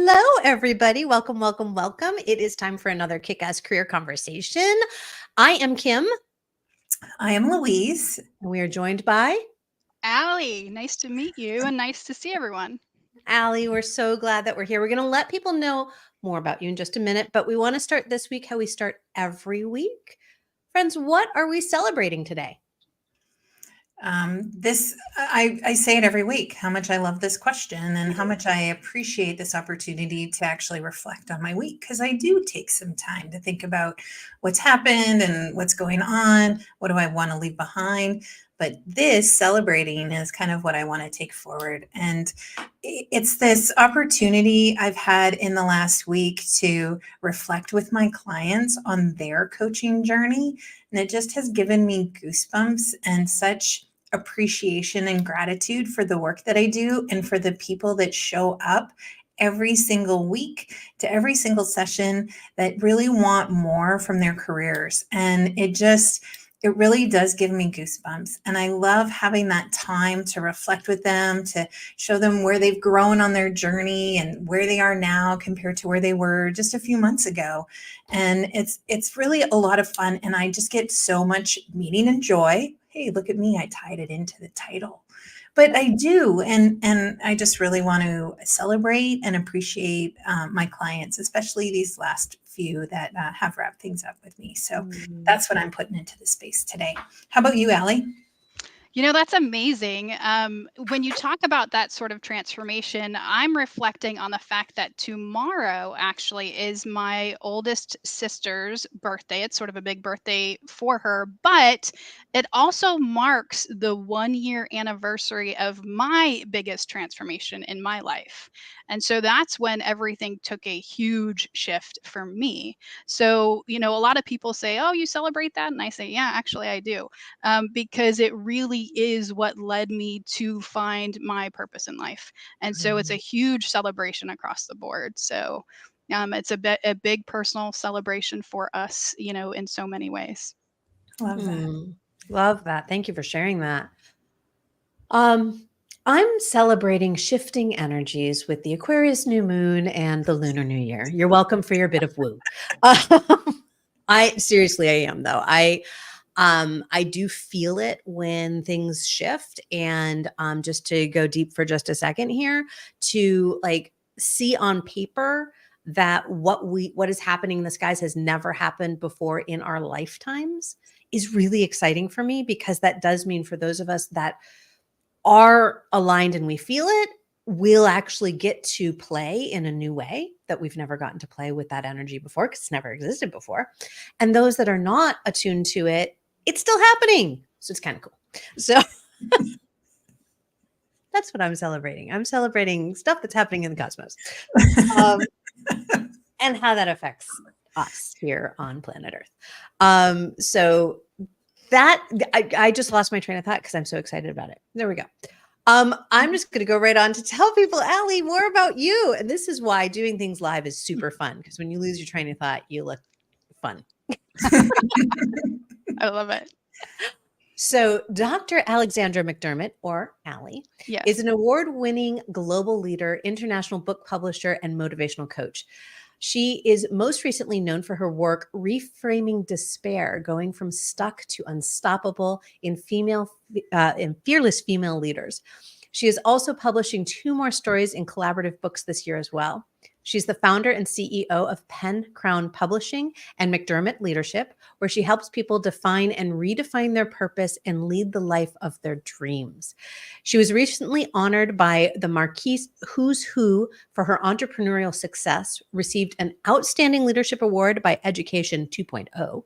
Hello, everybody. Welcome, welcome, welcome. It is time for another kick-ass career conversation. I am Kim, I am Louise. and we are joined by Allie. Nice to meet you and nice to see everyone. Allie. We're so glad that we're here. We're going to let people know more about you in just a minute, but we want to start this week how we start every week. Friends, what are we celebrating today? I say it every week, how much I love this question and how much I appreciate this opportunity to actually reflect on my week, because I do take some time to think about what's happened and what's going on. What do I want to leave behind? But this celebrating is kind of what I want to take forward. And it's this opportunity I've had in the last week to reflect with my clients on their coaching journey. And it just has given me goosebumps and such appreciation and gratitude for the work that I do and for the people that show up every single week to every single session that really want more from their careers. And it really does give me goosebumps. And I love having that time to reflect with them, to show them where they've grown on their journey and where they are now compared to where they were just a few months ago. And it's really a lot of fun. And I just get so much meaning and joy. Hey, look at me, I tied it into the title. But I do, and I just really want to celebrate and appreciate my clients, especially these last few that have wrapped things up with me. So that's what I'm putting into the space today. How about you, Allie? You know, that's amazing. When you talk about that sort of transformation, I'm reflecting on the fact that tomorrow actually is my oldest sister's birthday. It's sort of a big birthday for her, but it also marks the 1 year anniversary of my biggest transformation in my life. And so that's when everything took a huge shift for me. So, a lot of people say, oh, you celebrate that? And I say, yeah, actually, I do. Because it really is what led me to find my purpose in life. And so it's a huge celebration across the board. So it's a big personal celebration for us, in so many ways. Love that. Love that. Thank you for sharing that. I'm celebrating shifting energies with the Aquarius new moon and the Lunar New Year. You're welcome for your bit of woo. I am though. I do feel it when things shift, and just to go deep for just a second here, to like see on paper that what is happening in the skies has never happened before in our lifetimes is really exciting for me, because that does mean for those of us that are aligned and we feel it, we'll actually get to play in a new way that we've never gotten to play with that energy before, because it's never existed before. And those that are not attuned to it, it's still happening. So it's kind of cool. So that's what I'm celebrating. I'm celebrating stuff that's happening in the cosmos and how that affects us here on planet Earth. So that I just lost my train of thought because I'm so excited about it. There we go. I'm just going to go right on to tell people, Allie, more about you. And this is why doing things live is super fun, because when you lose your train of thought, you look fun. I love it. So Dr. Alexandra McDermott, or Allie, Yes. is an award-winning global leader, international book publisher, and motivational coach. She is most recently known for her work Reframing Despair, going from stuck to unstoppable in fearless female leaders. She is also publishing 2 more stories in collaborative books this year as well. She's the founder and CEO of Pen Crown Publishing and McDermott Leadership, where she helps people define and redefine their purpose and lead the life of their dreams. She was recently honored by the Marquis Who's Who for her entrepreneurial success, received an Outstanding Leadership Award by Education 2.0,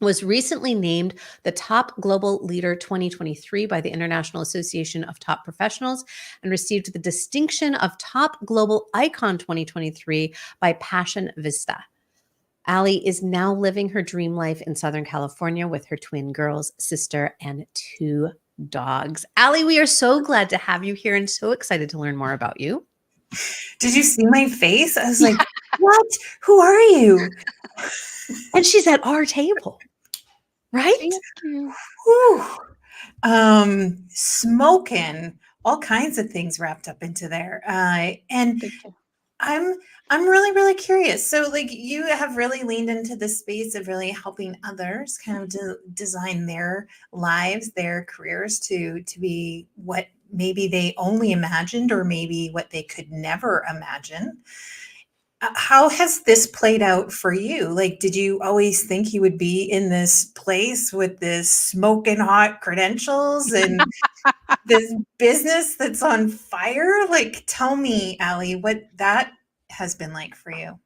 was recently named the Top Global Leader 2023 by the International Association of Top Professionals, and received the distinction of Top Global Icon 2023 by Passion Vista. Allie is now living her dream life in Southern California with her twin girls, sister, and 2 dogs. Allie, we are so glad to have you here and so excited to learn more about you. Did you see my face? I was like, what? Who are you? And she's at our table, right? Thank you. Whew. Smoking, all kinds of things wrapped up into there. And Thank you. I'm I'm really, really curious. So like you have really leaned into the space of really helping others kind of design their lives, their careers to be what maybe they only imagined or maybe what they could never imagine. How has this played out for you? Like, did you always think you would be in this place with this smoking hot credentials and this business that's on fire? Like, tell me, Allie, what that has been like for you.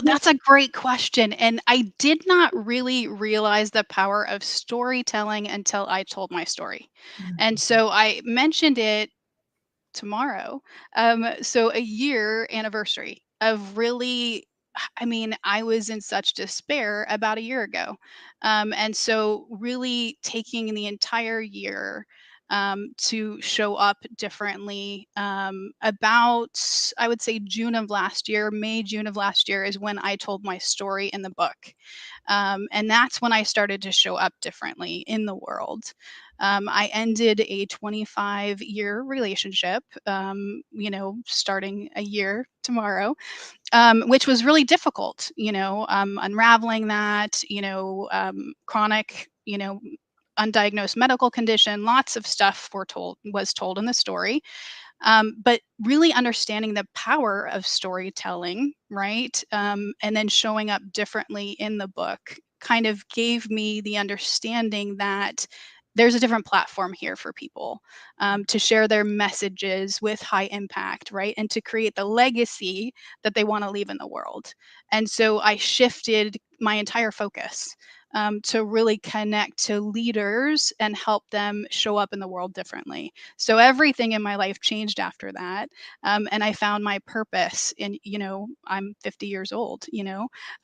That's a great question. And I did not really realize the power of storytelling until I told my story. And Mhm. so I mentioned it tomorrow. So a year anniversary of really, I mean, I was in such despair about a year ago. And so really taking the entire year to show up differently. About, I would say, June of last year, May, June of last year is when I told my story in the book. And that's when I started to show up differently in the world. I ended a 25-year relationship, starting a year tomorrow, which was really difficult, unraveling that, chronic, undiagnosed medical condition, lots of stuff was told in the story. But really understanding the power of storytelling, right? And then showing up differently in the book kind of gave me the understanding that there's a different platform here for people to share their messages with high impact, right? And to create the legacy that they want to leave in the world. And so I shifted my entire focus to really connect to leaders and help them show up in the world differently. So everything in my life changed after that. And I found my purpose in, I'm 50 years old,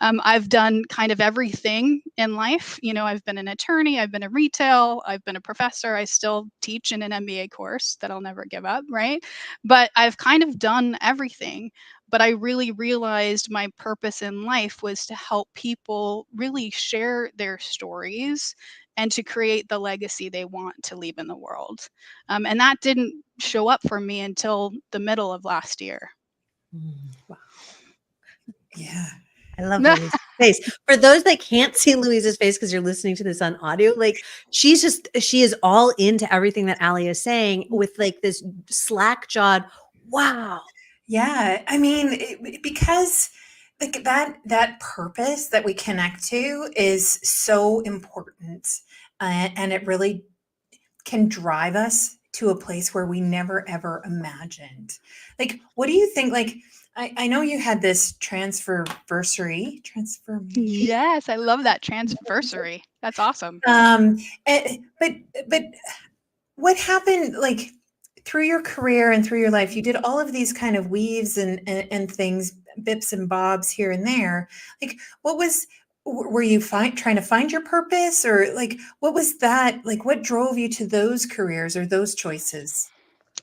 I've done kind of everything in life. I've been an attorney, I've been in retail, I've been a professor, I still teach in an MBA course that I'll never give up, right? But I've kind of done everything. But I really realized my purpose in life was to help people really share their stories and to create the legacy they want to leave in the world. And that didn't show up for me until the middle of last year. Wow. Yeah. I love Louise's face. For those that can't see Louise's face because you're listening to this on audio, like she is all into everything that Ali is saying with like this slack jawed, wow. Yeah. I mean, because like that purpose that we connect to is so important. And it really can drive us to a place where we never ever imagined. Like, what do you think? Like, I know you had this transformation. Yes, I love that transversary. That's awesome. Um, but but what happened like through your career and through your life? You did all of these kind of weaves and things, bips and bobs here and there. Like, what was were you trying to find your purpose, or like what was that like? What drove you to those careers or those choices?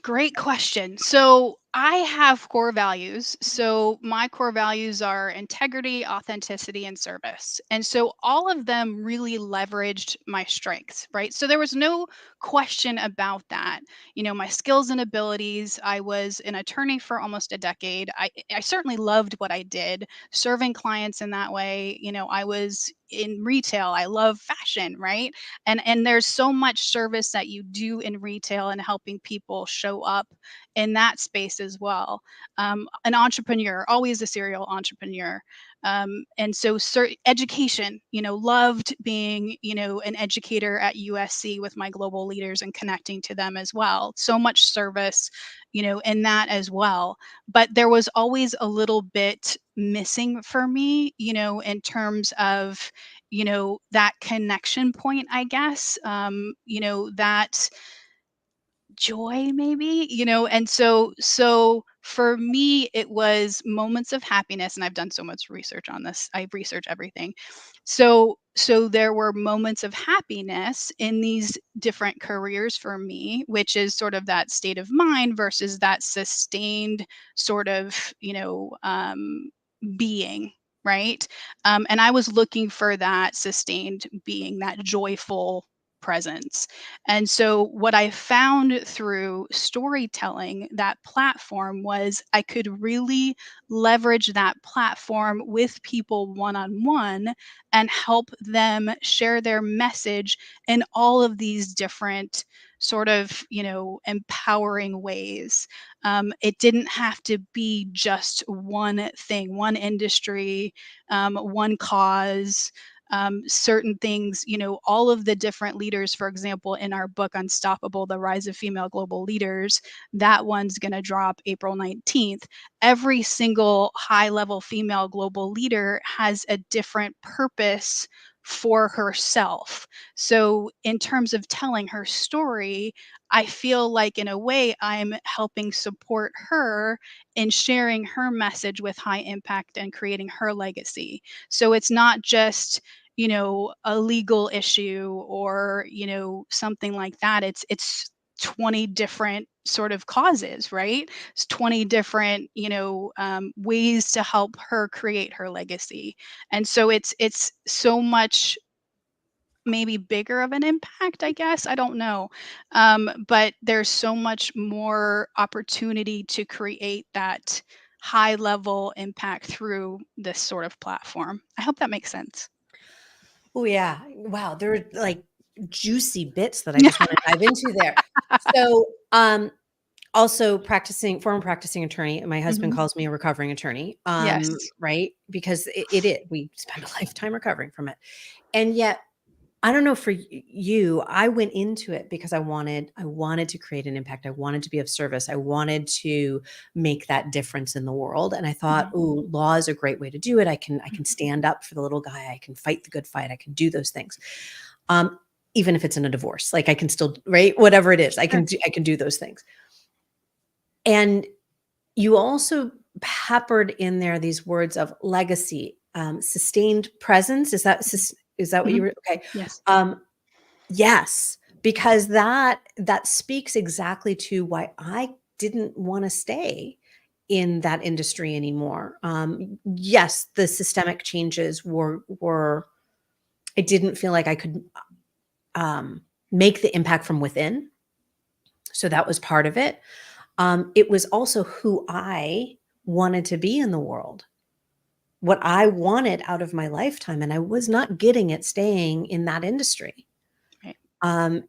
Great question. So I have core values. So my core values are integrity, authenticity, and service. And so all of them really leveraged my strengths, right? So there was no question about that. My skills and abilities. I was an attorney for almost a decade. I certainly loved what I did, serving clients in that way. I was in retail. I love fashion, right? And there's so much service that you do in retail and helping people show up in that space as well. An entrepreneur, always a serial entrepreneur. And so education, loved being, an educator at USC with my global leaders and connecting to them as well. So much service, in that as well. But there was always a little bit missing for me, in terms of, that connection point, I guess, that joy maybe, and so for me it was moments of happiness, and I've done so much research on this. I research everything. So there were moments of happiness in these different careers for me, which is sort of that state of mind versus that sustained sort of, being, right? And I was looking for that sustained being, that joyful presence. And so what I found through storytelling, that platform, was I could really leverage that platform with people one-on-one and help them share their message in all of these different sort of, empowering ways. It didn't have to be just one thing, one industry, one cause, certain things, all of the different leaders, for example, in our book, Unstoppable, The Rise of Female Global Leaders, that one's going to drop April 19th. Every single high level female global leader has a different purpose for herself. So, in terms of telling her story, I feel like in a way I'm helping support her in sharing her message with high impact and creating her legacy. So it's not just, a legal issue or, something like that. It's 20 different sort of causes, right? It's 20 different, ways to help her create her legacy. And so it's so much maybe bigger of an impact, I guess. I don't know. But there's so much more opportunity to create that high level impact through this sort of platform. I hope that makes sense. Oh yeah. Wow. There are like juicy bits that I just want to dive into there. So, also former practicing attorney. My husband Mhm. calls me a recovering attorney. Yes. Right. Because it is, we spend a lifetime recovering from it. And yet, I don't know for you, I went into it because I wanted to create an impact. I wanted to be of service. I wanted to make that difference in the world. And I thought, Mhm. oh, law is a great way to do it. I can stand up for the little guy. I can fight the good fight. I can do those things. Um, even if it's in a divorce, like I can still, right? Whatever it is, I Sure. can do those things. And you also peppered in there these words of legacy, sustained presence. Is that what you Mhm. were? Okay. Yes. Um, yes, because that speaks exactly to why I didn't want to stay in that industry anymore. Yes, the systemic changes were. I didn't feel like I could make the impact from within, so that was part of it. It was also who I wanted to be in the world, what I wanted out of my lifetime, and I was not getting it staying in that industry. Right.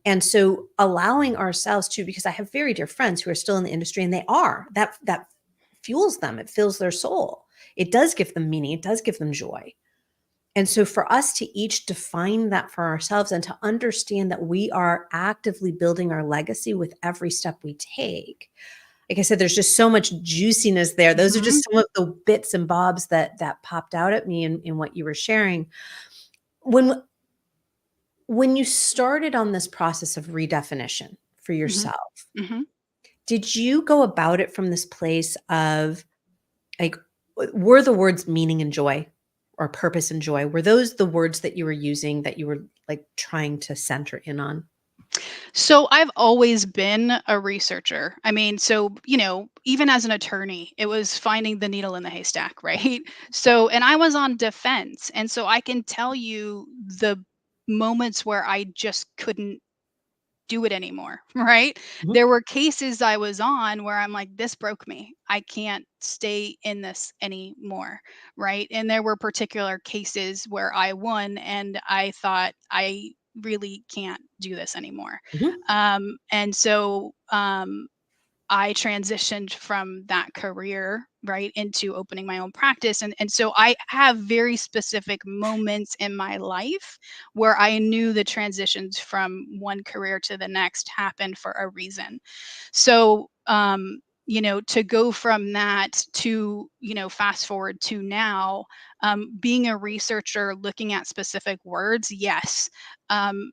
And so allowing ourselves to, because I have very dear friends who are still in the industry and they are, that fuels them. It fills their soul. It does give them meaning. It does give them joy. And so for us to each define that for ourselves and to understand that we are actively building our legacy with every step we take. Like I said, there's just so much juiciness there. Those are Mhm. just some of the bits and bobs that popped out at me in what you were sharing. When you started on this process of redefinition for Mhm. yourself, Mhm. did you go about it from this place of like, were the words meaning and joy or purpose and joy, were those the words that you were using that you were like trying to center in on? So I've always been a researcher. I mean, so, even as an attorney, it was finding the needle in the haystack, right? So, and I was on defense. And so I can tell you the moments where I just couldn't do it anymore, right? Mhm, There were cases I was on where I'm like, this broke me. I can't stay in this anymore, right? And there were particular cases where I won and I thought, I really can't do this anymore. mhm, And so I transitioned from that career right into opening my own practice. And so I have very specific moments in my life where I knew the transitions from one career to the next happened for a reason. So, to go from that to, fast forward to now, being a researcher, looking at specific words, yes.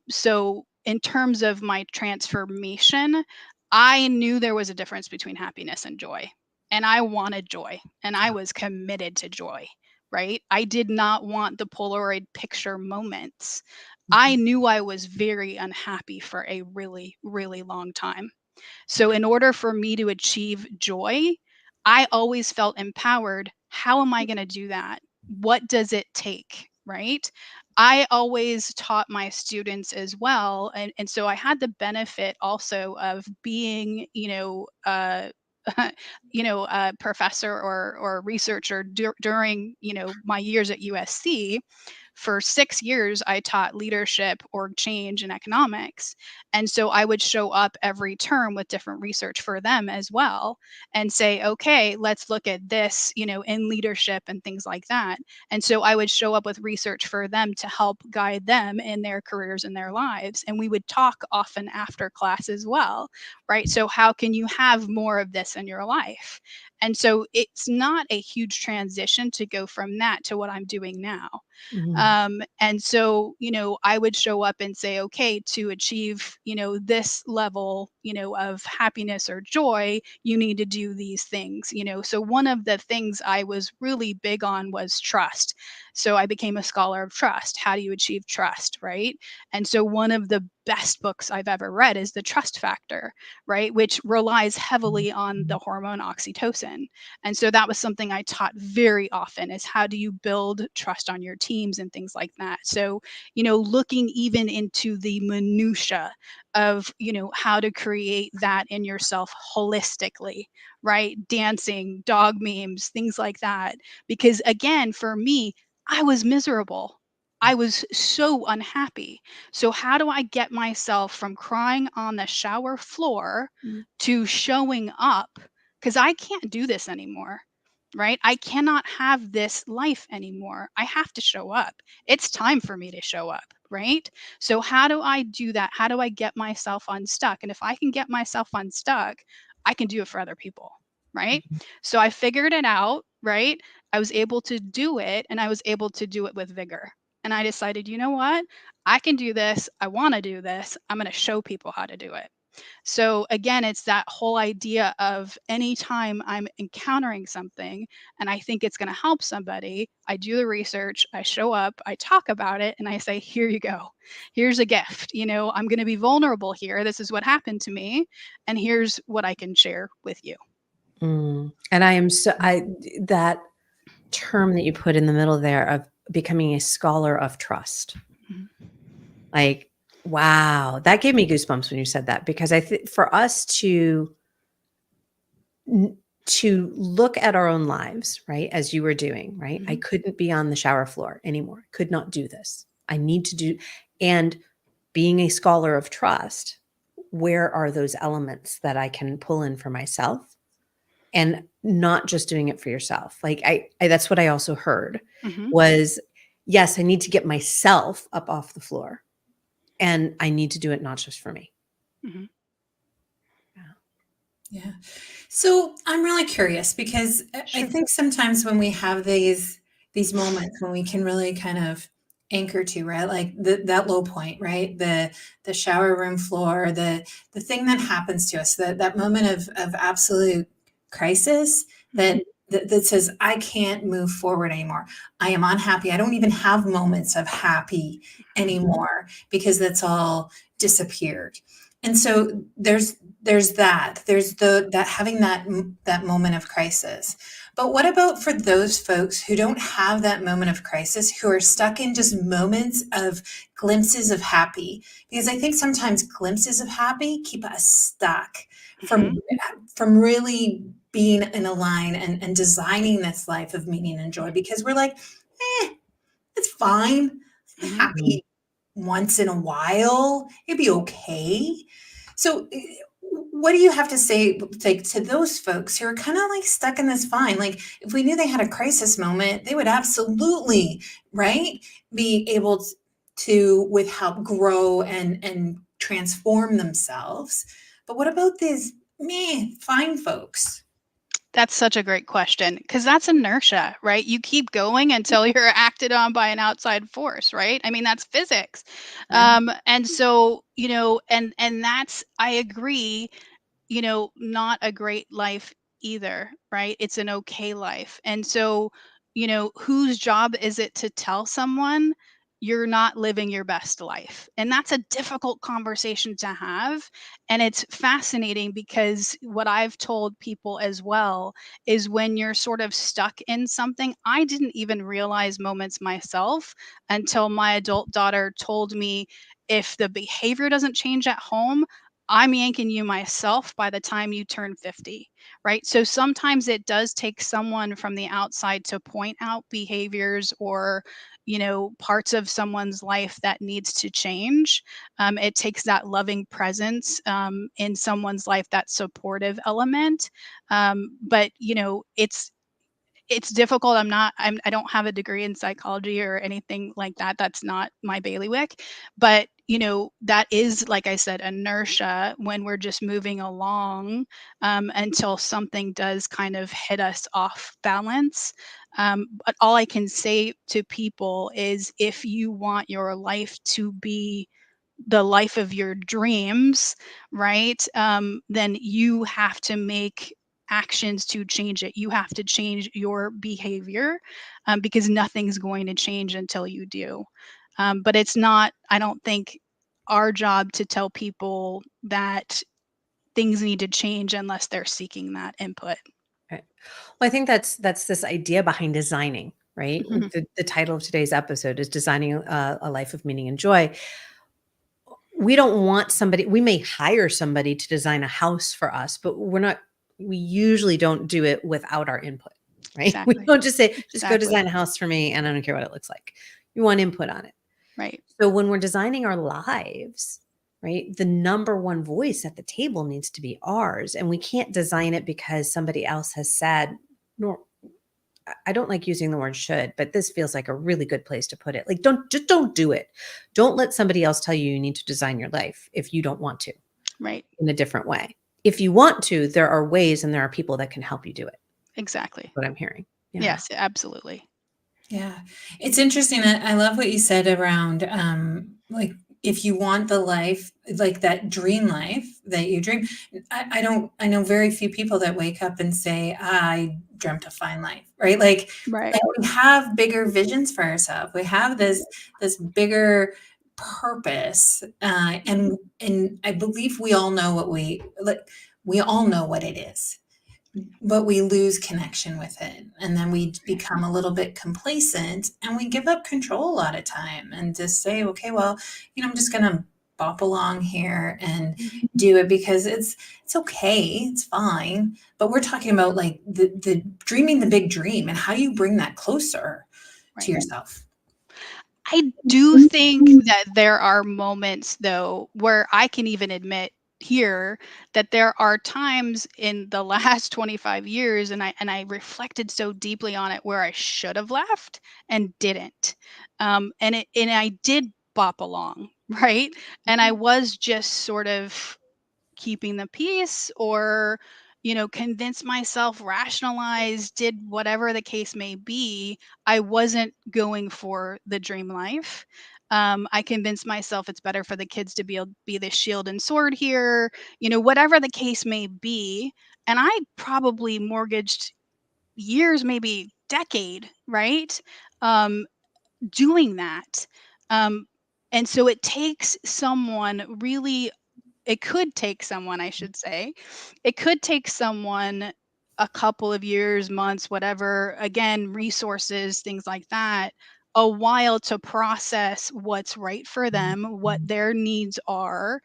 So, in terms of my transformation, I knew there was a difference between happiness and joy. And I wanted joy, and I was committed to joy, right? I did not want the Polaroid picture moments. I mhm, knew I was very unhappy for a really, really long time. So, in order for me to achieve joy, I always felt empowered. How am I going to do that? What does it take? Right? I always taught my students as well. And so I had the benefit also of being, a professor or researcher during, my years at USC. For 6 years, I taught leadership, org change, and economics. And so I would show up every term with different research for them as well and say, okay, let's look at this, in leadership and things like that. And so I would show up with research for them to help guide them in their careers and their lives. And we would talk often after class as well, right? So, how can you have more of this in your life? And so it's not a huge transition to go from that to what I'm doing now. Mhm. And so, I would show up and say, okay, to achieve, this level, of happiness or joy, you need to do these things, So one of the things I was really big on was trust. So I became a scholar of trust. How do you achieve trust, right? And so one of the best books I've ever read is The Trust Factor, right? Which relies heavily on the hormone oxytocin. And so that was something I taught very often is how do you build trust on your teams and things like that. So, looking even into the minutia of, how to create that in yourself holistically, right? Dancing, dog memes, things like that. Because again, for me, I was miserable. I was so unhappy. So how do I get myself from crying on the shower floor Mm. to showing up? Because I can't do this anymore, right? I cannot have this life anymore. I have to show up. It's time for me to show up, right? So, how do I do that? How do I get myself unstuck? And if I can get myself unstuck, I can do it for other people, right? So, I figured it out, right? I was able to do it and I was able to do it with vigor. And I decided, you know what? I can do this. I want to do this. I'm going to show people how to do it. So again, it's that whole idea of anytime I'm encountering something and I think it's going to help somebody, I do the research, I show up, I talk about it, and I say, here you go. Here's a gift. I'm going to be vulnerable here. This is what happened to me. And here's what I can share with you. And I am that term that you put in the middle there of becoming a scholar of trust. Mhm. Like, wow, that gave me goosebumps when you said that, because I think for us to look at our own lives, right, as you were doing, right? I Mhm. couldn't be on the shower floor anymore. Could not do this. I need to do, and being a scholar of trust, where are those elements that I can pull in for myself, and not just doing it for yourself? Like I that's what I also heard Mhm. was, yes, I need to get myself up off the floor, and I need to do it not just for me. Mhm. Yeah. So I'm really curious because I Sure. think sometimes when we have these moments when we can really kind of anchor to, right, like that low point, right, the shower room floor, the thing that happens to us, that moment of absolute crisis Mhm. that says I can't move forward anymore. I am unhappy. I don't even have moments of happy Mhm. anymore because that's all disappeared. And so there's that having that moment of crisis. But what about for those folks who don't have that moment of crisis, who are stuck in just moments of glimpses of happy? Because I think sometimes glimpses of happy keep us stuck Mhm. from really being in a line and designing this life of meaning and joy, because we're like, it's fine. I'm Mhm. happy once in a while. It'd be okay. So, what do you have to say, like, to those folks who are kind of like stuck in this vine? Like, if we knew they had a crisis moment, they would absolutely, right, be able to, with help, grow and transform themselves. But what about these fine folks? That's such a great question because that's inertia, right? You keep going until you're acted on by an outside force, right? I mean, that's physics. Yeah. And so, and that's, I agree, not a great life either, right? It's an okay life. And so, whose job is it to tell someone? you're not living your best life. And that's a difficult conversation to have. And it's fascinating because what I've told people as well is when you're sort of stuck in something, I didn't even realize moments myself until my adult daughter told me, if the behavior doesn't change at home, I'm yanking you myself by the time you turn 50, right? So sometimes it does take someone from the outside to point out behaviors or, parts of someone's life that needs to change. It takes that loving presence in someone's life, that supportive element. But it's difficult. I don't have a degree in psychology or anything like that. That's not my bailiwick. But, that is, like I said, inertia when we're just moving along until something does kind of hit us off balance. But all I can say to people is, if you want your life to be the life of your dreams, right? Then you have to make actions to change it. You have to change your behavior because nothing's going to change until you do. But it's not, I don't think, our job to tell people that things need to change unless they're seeking that input. Right. Well, I think that's this idea behind designing, right? Mhm. The title of today's episode is Designing a Life of Meaning and Joy. We don't want somebody, we may hire somebody to design a house for us, but we usually don't do it without our input, right? We Exactly. don't just say, just go Exactly. design a house for me and I don't care what it looks like. You want input on it. Right. So when we're designing our lives, right, the number one voice at the table needs to be ours. And we can't design it because somebody else has said, nor I don't like using the word should, but this feels like a really good place to put it. Like, don't do it. Don't let somebody else tell you need to design your life if you don't want to Right. in a different way. If you want to, there are ways and there are people that can help you do it. Exactly. What I'm hearing. Yeah. Yes, absolutely. Yeah. It's interesting. I love what you said around like, if you want the life, like that dream life that you dream. I know very few people that wake up and say, I dreamt a fine life, right? Right. Like we have bigger visions for ourselves. We have this bigger purpose. And I believe we all know what we all know what it is, but we lose connection with it, and then we become a little bit complacent and we give up control a lot of time and just say, okay, well, I'm just going to bop along here and do it because it's okay, it's fine. But we're talking about like the dreaming the big dream and how you bring that closer to Right. yourself. I do think that there are moments, though, where I can even admit here that there are times in the last 25 years, and I reflected so deeply on it, where I should have left and didn't. And I did bop along, right? And I was just sort of keeping the peace, or convince myself, rationalize, did whatever the case may be. I wasn't going for the dream life. I convinced myself it's better for the kids to be the shield and sword here, whatever the case may be. And I probably mortgaged years, maybe decade, right, um, doing that. um, and so it takes someone really, it could take someone, I should say. It could take someone a couple of years, months, whatever, again, resources, things like that, a while to process what's right for them, what their needs are.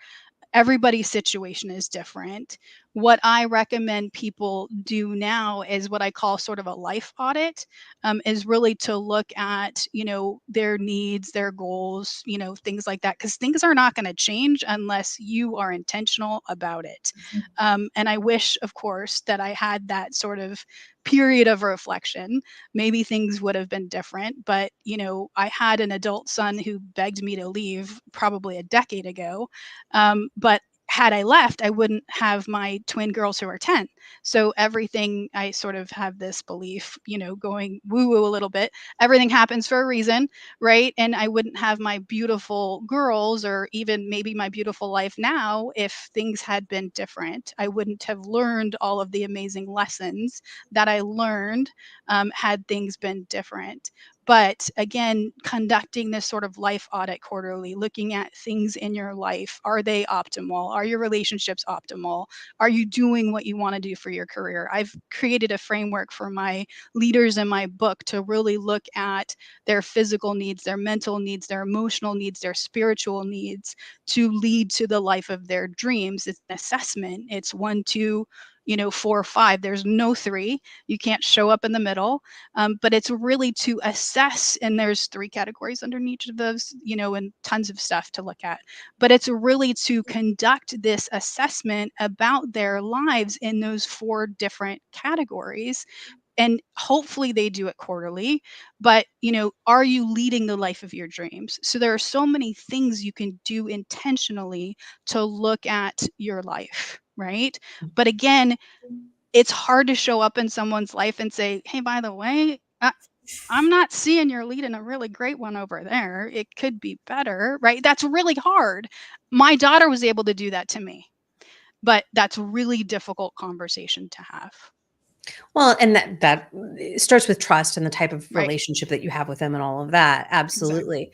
Everybody's situation is different. What I recommend people do now is what I call sort of a life audit, is really to look at, their needs, their goals, things like that, because things are not going to change unless you are intentional about it. And I wish, of course, that I had that sort of period of reflection. Maybe things would have been different, but, I had an adult son who begged me to leave probably a decade ago. But had I left, I wouldn't have my twin girls who are 10. So everything, I sort of have this belief, going woo woo a little bit, everything happens for a reason, right? And I wouldn't have my beautiful girls, or even maybe my beautiful life now, if things had been different. I wouldn't have learned all of the amazing lessons that I learned had things been different. But again, conducting this sort of life audit quarterly, looking at things in your life. Are they optimal? Are your relationships optimal? Are you doing what you want to do for your career? I've created a framework for my leaders in my book to really look at their physical needs, their mental needs, their emotional needs, their spiritual needs to lead to the life of their dreams. It's an assessment. It's 1, 2, 4, 5. There's no 3. You can't show up in the middle. But it's really to assess, and there's 3 categories underneath of those, and tons of stuff to look at. But it's really to conduct this assessment about their lives in those 4 different categories. And hopefully they do it quarterly, but are you leading the life of your dreams? So there are so many things you can do intentionally to look at your life, right? But again, it's hard to show up in someone's life and say, hey, by the way, I'm not seeing you're leading a really great one over there. It could be better, right? That's really hard. My daughter was able to do that to me, but that's a really difficult conversation to have. Well, and that starts with trust and the type of Right. relationship that you have with them and all of that. Absolutely.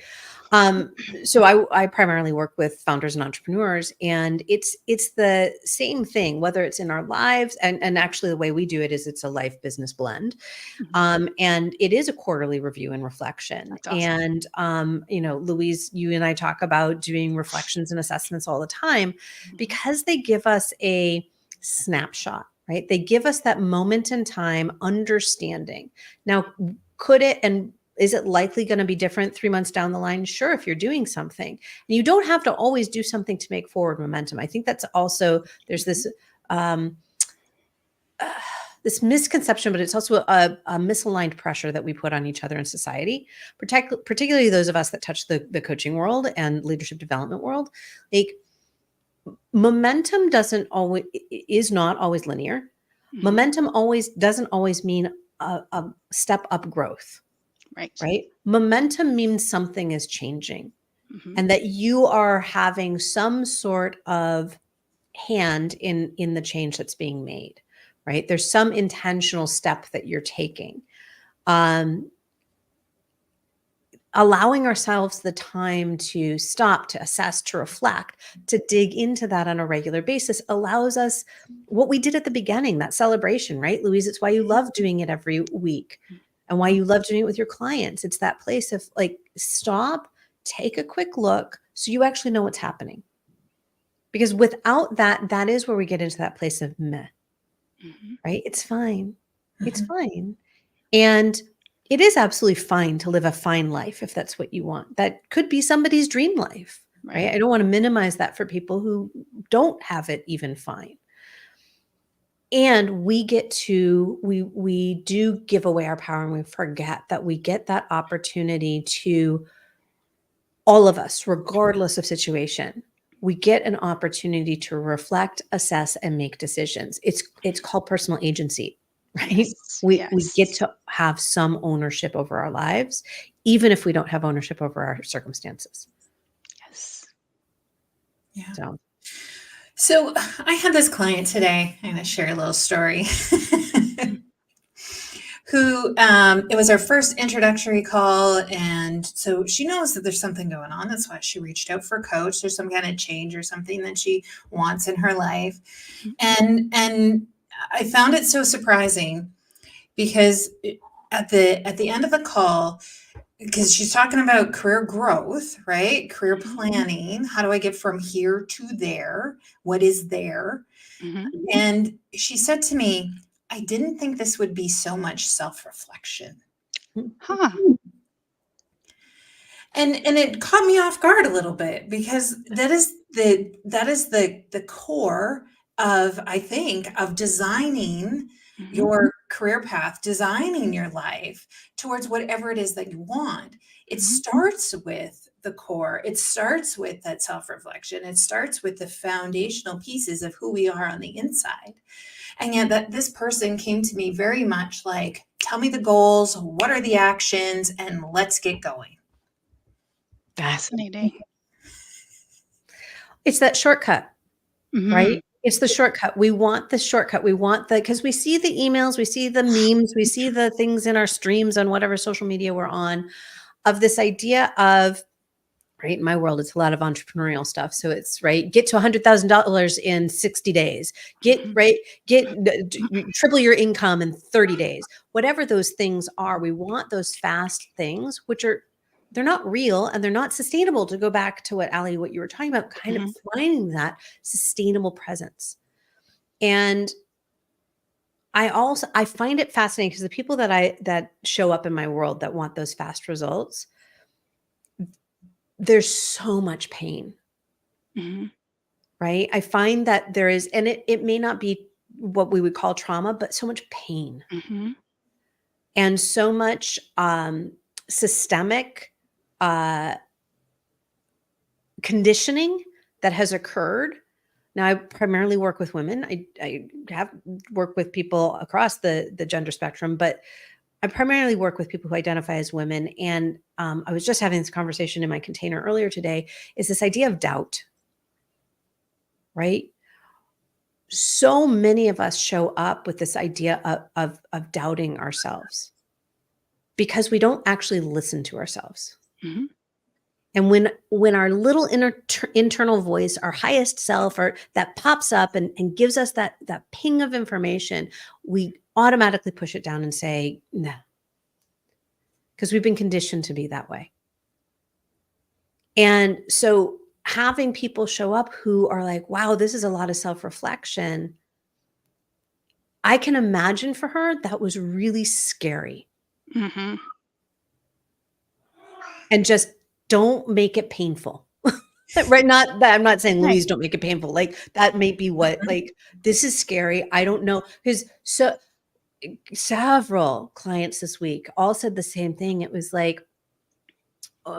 Exactly. So I primarily work with founders and entrepreneurs, and it's the same thing, whether it's in our lives, and actually the way we do it is it's a life business blend. And it is a quarterly review and reflection. That's awesome. And Louise, you and I talk about doing reflections and assessments all the time because they give us a snapshot. Right? They give us that moment in time understanding. Now, could it and is it likely going to be different 3 months down the line? Sure, if you're doing something. And you don't have to always do something to make forward momentum. I think that's also, there's this this misconception, but it's also a misaligned pressure that we put on each other in society, particularly those of us that touch the coaching world and leadership development world. Like, momentum is not always linear. Momentum doesn't always mean a step up growth. Right? Momentum means something is changing and that you are having some sort of hand in the change that's being made, right? There's some intentional step that you're taking. Allowing ourselves the time to stop, to assess, to reflect, to dig into that on a regular basis allows us what we did at the beginning, that celebration, right, Louise? It's why you love doing it every week and why you love doing it with your clients. It's that place of like, stop, take a quick look so you actually know what's happening. Because without that, that is where we get into that place of meh, right? It's fine. It's fine. And it is absolutely fine to live a fine life if that's what you want. That could be somebody's dream life, right? I don't want to minimize that for people who don't have it even fine. And we do give away our power, and we forget that we get that opportunity to, all of us, regardless of situation, we get an opportunity to reflect, assess, and make decisions. It's called personal agency. Right? Yes. We get to have some ownership over our lives, even if we don't have ownership over our circumstances. Yes. Yeah. So I had this client today. I'm going to share a little story. Who it was our first introductory call, and so she knows that there's something going on. That's why she reached out for a coach. There's some kind of change or something that she wants in her life, and I found it so surprising because at the end of the call, because she's talking about career growth, right? Career planning. How do I get from here to there? What is there? And she said to me, I didn't think this would be so much self-reflection. And it caught me off guard a little bit, because that is the core of, I think, of designing your career path, designing your life towards whatever it is that you want. It starts with the core. It starts with that self-reflection. It starts with the foundational pieces of who we are on the inside. And yet that this person came to me very much like, tell me the goals, what are the actions, and let's get going. Fascinating. It's that shortcut, right? It's the shortcut. We want the shortcut. We want because we see the emails, we see the memes, we see the things in our streams on whatever social media we're on of this idea of, right? In my world, it's a lot of entrepreneurial stuff. So it's right. Get to $100,000 in 60 days. Get triple your income in 30 days. Whatever those things are, we want those fast things, which they're not real and they're not sustainable. To go back to what Ali, what you were talking about, kind of finding that sustainable presence. And I find it fascinating because the people that show up in my world that want those fast results, there's so much pain, right? I find that there is, and it may not be what we would call trauma, but so much pain and so much systemic conditioning that has occurred. Now, I primarily work with women. I have worked with people across the gender spectrum, but I primarily work with people who identify as women. And I was just having this conversation in my container earlier today, is this idea of doubt, right? So many of us show up with this idea of doubting ourselves because we don't actually listen to ourselves. And when our little internal voice, our highest self, or that pops up and gives us that ping of information, we automatically push it down and say, no, because we've been conditioned to be that way. And so having people show up who are like, wow, this is a lot of self-reflection. I can imagine for her that was really scary. And just don't make it painful. Right. Not that I'm not saying, Louise, don't make it painful. Like that may be what, like, this is scary. I don't know. Because so several clients this week all said the same thing. It was like,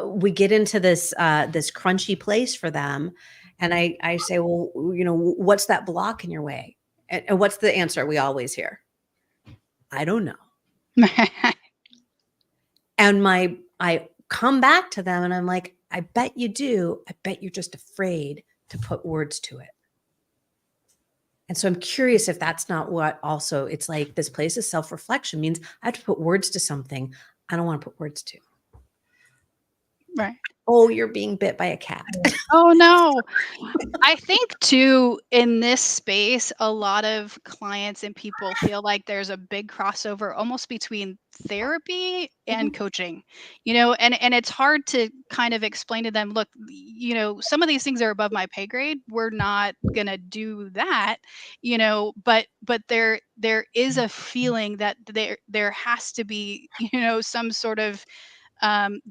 we get into this crunchy place for them. And I say, well, what's that block in your way? And what's the answer we always hear? I don't know. And I come back to them and I'm like, I bet you do. I bet you're just afraid to put words to it. And so I'm curious if that's not what also, it's like this place of self-reflection means I have to put words to something I don't want to put words to. Right. Oh, you're being bit by a cat. Oh, no. I think too, in this space, a lot of clients and people feel like there's a big crossover almost between therapy and coaching, and it's hard to kind of explain to them, look, some of these things are above my pay grade. We're not going to do that, but there is a feeling that there has to be, some sort of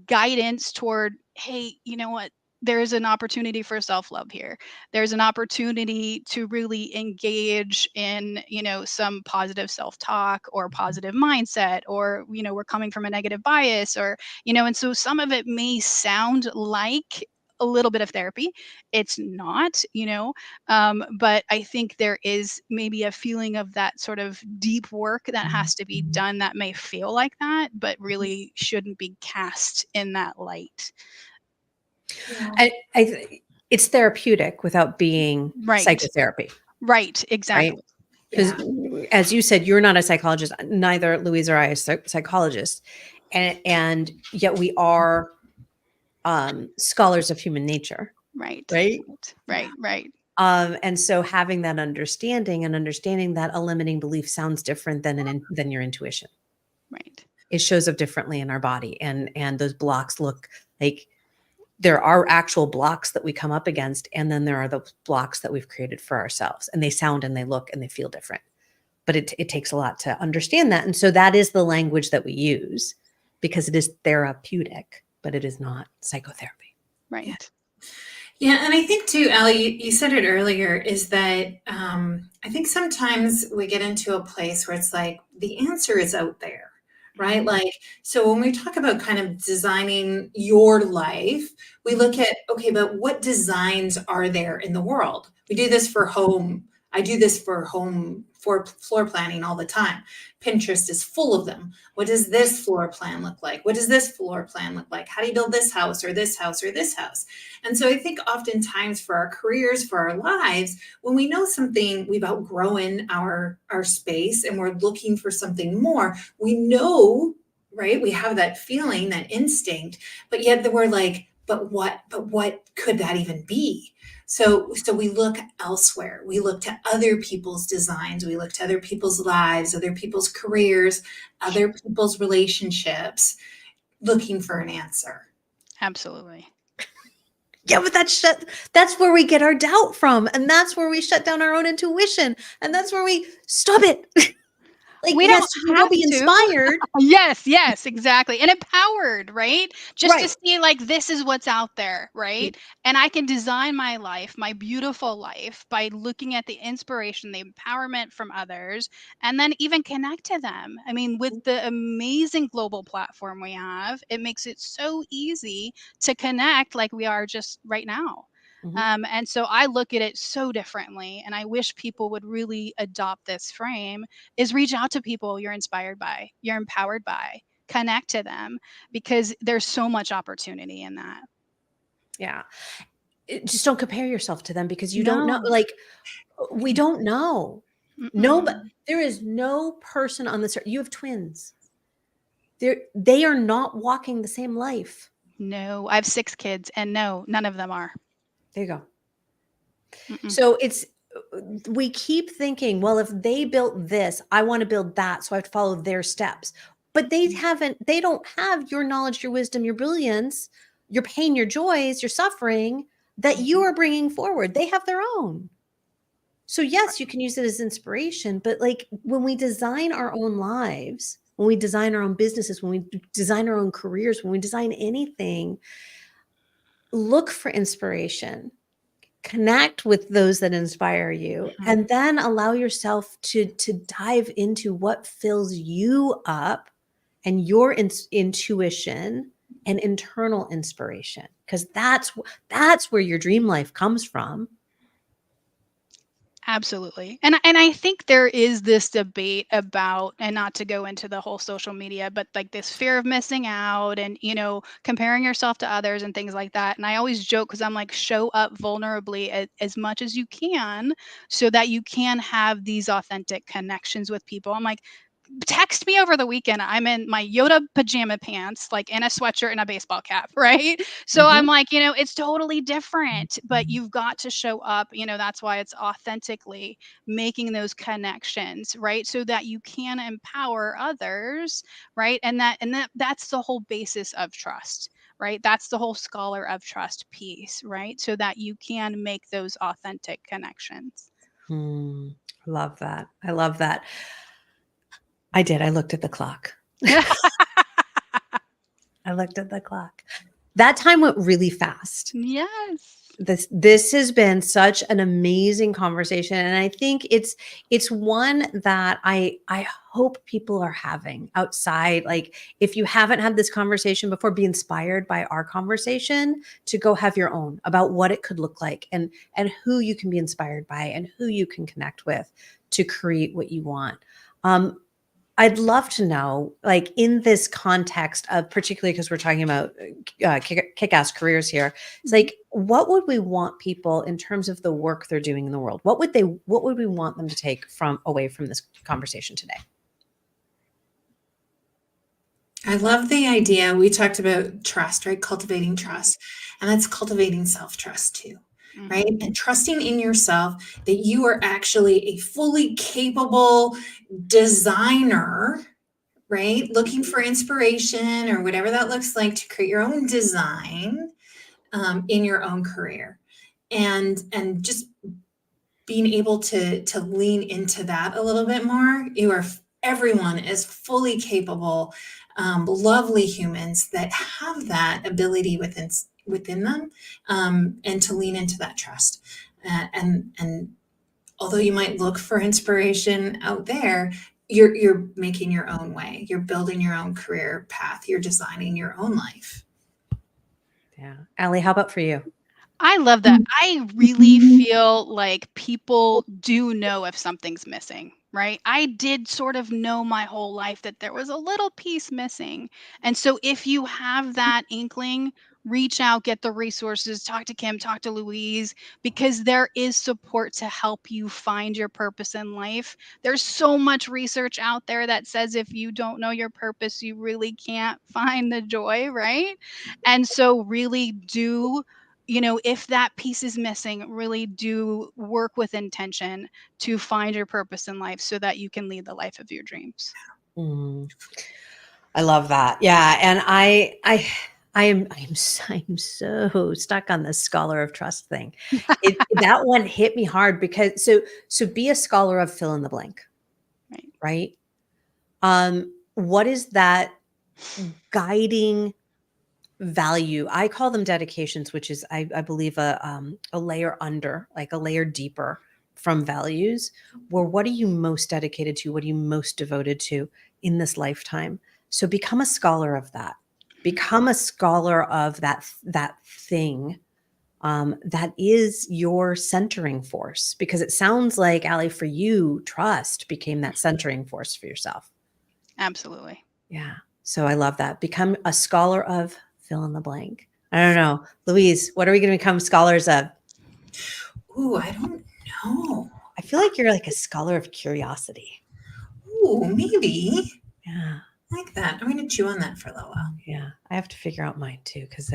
guidance toward, hey, you know what? There's an opportunity for self-love here. There's an opportunity to really engage in, some positive self-talk or positive mindset, or, we're coming from a negative bias, or, and so some of it may sound like a little bit of therapy. It's not, but I think there is maybe a feeling of that sort of deep work that has to be done that may feel like that, but really shouldn't be cast in that light. Yeah. It's therapeutic without being psychotherapy. Right. Exactly. Because as you said, you're not a psychologist, neither Louise or I are psychologists. And yet we are scholars of human nature. Right. And so having that understanding and understanding that a limiting belief sounds different than your intuition. Right. It shows up differently in our body. And those blocks look like, there are actual blocks that we come up against. And then there are the blocks that we've created for ourselves, and they sound and they look and they feel different, but it takes a lot to understand that. And so that is the language that we use, because it is therapeutic, but it is not psychotherapy. Right. Yeah. And I think too, Ali, you said it earlier, is that I think sometimes we get into a place where it's like the answer is out there. Right? Like, so when we talk about kind of designing your life, we look at, okay, but what designs are there in the world? We do this for home I do this for floor planning all the time. Pinterest is full of them. What does this floor plan look like? What does this floor plan look like? How do you build this house or this house or this house? And so I think oftentimes for our careers, for our lives, when we know something, we've outgrown our space and we're looking for something more, we know, right? We have that feeling, that instinct, but yet we're like, but what could that even be? So we look elsewhere. We look to other people's designs. We look to other people's lives, other people's careers, other people's relationships, looking for an answer. Absolutely. Yeah, but that's where we get our doubt from. And that's where we shut down our own intuition. And that's where we stop it. Like, We yes, don't you will have be to. inspired. Yes, exactly. And empowered, right? Just to Right. see like this is what's out there, right? And I can design my life, my beautiful life, by looking at the inspiration, the empowerment from others, and then even connect to them. I mean, with the amazing global platform we have, it makes it so easy to connect like we are just right now. And so I look at it so differently, and I wish people would really adopt this frame, is reach out to people you're inspired by, you're empowered by, connect to them, because there's so much opportunity in that. Yeah. Just don't compare yourself to them, because you don't know. No. Like, we don't know. No, but there is no person on this earth. You have twins. They are not walking the same life. No, I have 6 kids, and no, none of them are. There you go. So we keep thinking, well, if they built this, I want to build that, so I have to follow their steps. But they don't have your knowledge, your wisdom, your brilliance, your pain, your joys, your suffering that you are bringing forward. They have their own. So yes, you can use it as inspiration, but like when we design our own lives, when we design our own businesses, when we design our own careers, when we design anything, look for inspiration. Connect with those that inspire you, and then allow yourself to dive into what fills you up and your intuition and internal inspiration, because that's where your dream life comes from. Absolutely. And I think there is this debate about, and not to go into the whole social media, but like this fear of missing out and, comparing yourself to others and things like that. And I always joke, because I'm like, show up vulnerably as much as you can, so that you can have these authentic connections with people. I'm like, text me over the weekend. I'm in my Yoda pajama pants, like in a sweatshirt and a baseball cap, right? So I'm like, it's totally different, but you've got to show up. That's why it's authentically making those connections, right? So that you can empower others, right? And that's the whole basis of trust, right? That's the whole scholar of trust piece, right? So that you can make those authentic connections. Love that. I love that. I did. I looked at the clock. I looked at the clock. That time went really fast. Yes. This has been such an amazing conversation, and I think it's one that I hope people are having outside. Like, if you haven't had this conversation before, be inspired by our conversation to go have your own about what it could look like, and who you can be inspired by, and who you can connect with to create what you want. I'd love to know, like, in this context of, particularly because we're talking about kick-ass careers here, it's like, what would we want people in terms of the work they're doing in the world? What would we want them to take away from this conversation today? I love the idea. We talked about trust, right? Cultivating trust, and that's cultivating self-trust too. Right? And trusting in yourself that you are actually a fully capable designer, right? Looking for inspiration or whatever that looks like to create your own design in your own career, and just being able to lean into that a little bit more. Everyone is fully capable, lovely humans that have that ability within them, and to lean into that trust. And although you might look for inspiration out there, you're making your own way. You're building your own career path. You're designing your own life. Yeah. Allie, how about for you? I love that. I really feel like people do know if something's missing, right? I did sort of know my whole life that there was a little piece missing. And so if you have that inkling, reach out, get the resources, talk to Kim, talk to Louise, because there is support to help you find your purpose in life. There's so much research out there that says if you don't know your purpose, you really can't find the joy, right? And so really do, if that piece is missing, really do work with intention to find your purpose in life so that you can lead the life of your dreams. Mm. I love that. Yeah. And I'm so stuck on the scholar of trust thing. That one hit me hard because so be a scholar of fill in the blank, Right. right? What is that guiding value? I call them dedications, which is I believe a layer under, like a layer deeper from values. Where what are you most dedicated to? What are you most devoted to in this lifetime? So become a scholar of that. Become a scholar of that thing that is your centering force. Because it sounds like, Allie, for you, trust became that centering force for yourself. Absolutely. Yeah. So I love that. Become a scholar of fill in the blank. I don't know. Louise, what are we going to become scholars of? Ooh, I don't know. I feel like you're like a scholar of curiosity. Ooh, maybe. Yeah. I like that. I'm going to chew on that for a little while. Yeah. I have to figure out mine too, because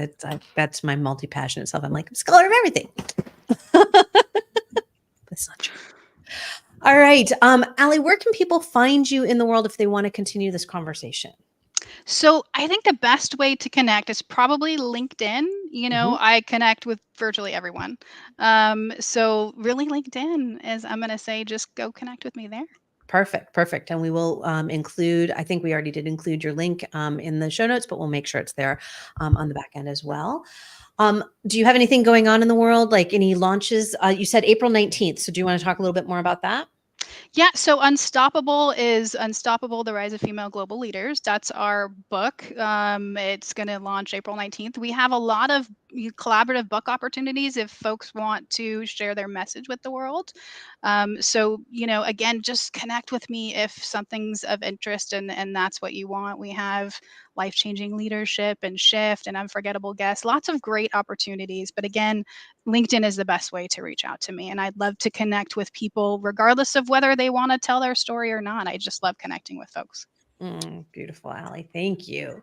that's my multi-passionate self. I'm like, I'm a scholar of everything. That's not true. All right. Allie, where can people find you in the world if they want to continue this conversation? So I think the best way to connect is probably LinkedIn. I connect with virtually everyone. So really LinkedIn is, I'm going to say, just go connect with me there. Perfect. And we will include, I think we already did include your link in the show notes, but we'll make sure it's there on the back end as well. Do you have anything going on in the world, like any launches? You said April 19th. So do you want to talk a little bit more about that? Yeah, so Unstoppable is Unstoppable, The Rise of Female Global Leaders. That's our book. It's going to launch April 19th. We have a lot of collaborative book opportunities if folks want to share their message with the world. So, again, just connect with me if something's of interest and that's what you want. We have life-changing leadership and shift and unforgettable guests, lots of great opportunities. But again, LinkedIn is the best way to reach out to me. And I'd love to connect with people regardless of whether they want to tell their story or not. I just love connecting with folks. Beautiful, Allie. Thank you.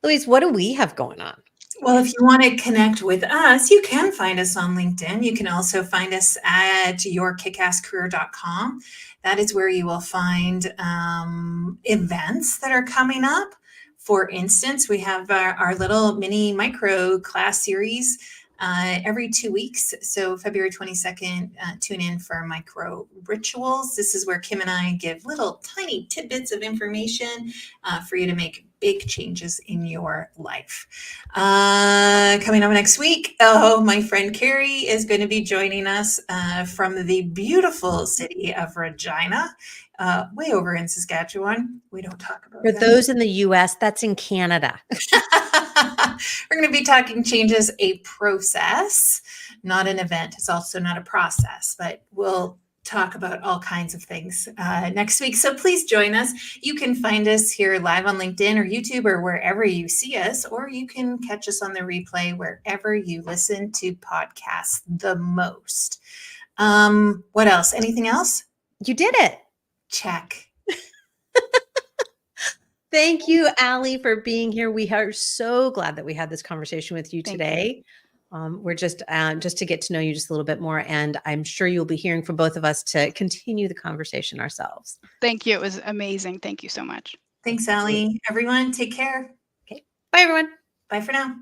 Louise, what do we have going on? Well, if you want to connect with us, you can find us on LinkedIn. You can also find us at yourkickasscareer.com. That is where you will find events that are coming up. For instance, we have our little mini micro class series every 2 weeks. So February 22nd, tune in for micro rituals. This is where Kim and I give little tiny tidbits of information for you to make big changes in your life. Coming up next week, my friend Carrie is going to be joining us from the beautiful city of Regina, way over in Saskatchewan. We don't talk about For that. those in the US, that's in Canada. We're going to be talking changes a process, not an event. It's also not a process, but we'll talk about all kinds of things next week. So please join us. You can find us here live on LinkedIn or YouTube or wherever you see us, or you can catch us on the replay wherever you listen to podcasts the most. What else? Anything else? You did it. Check. Thank you, Allie, for being here. We are so glad that we had this conversation with you today. We're just to get to know you just a little bit more. And I'm sure you'll be hearing from both of us to continue the conversation ourselves. Thank you. It was amazing. Thank you so much. Thanks, Allie. Everyone, take care. Okay. Bye, everyone. Bye for now.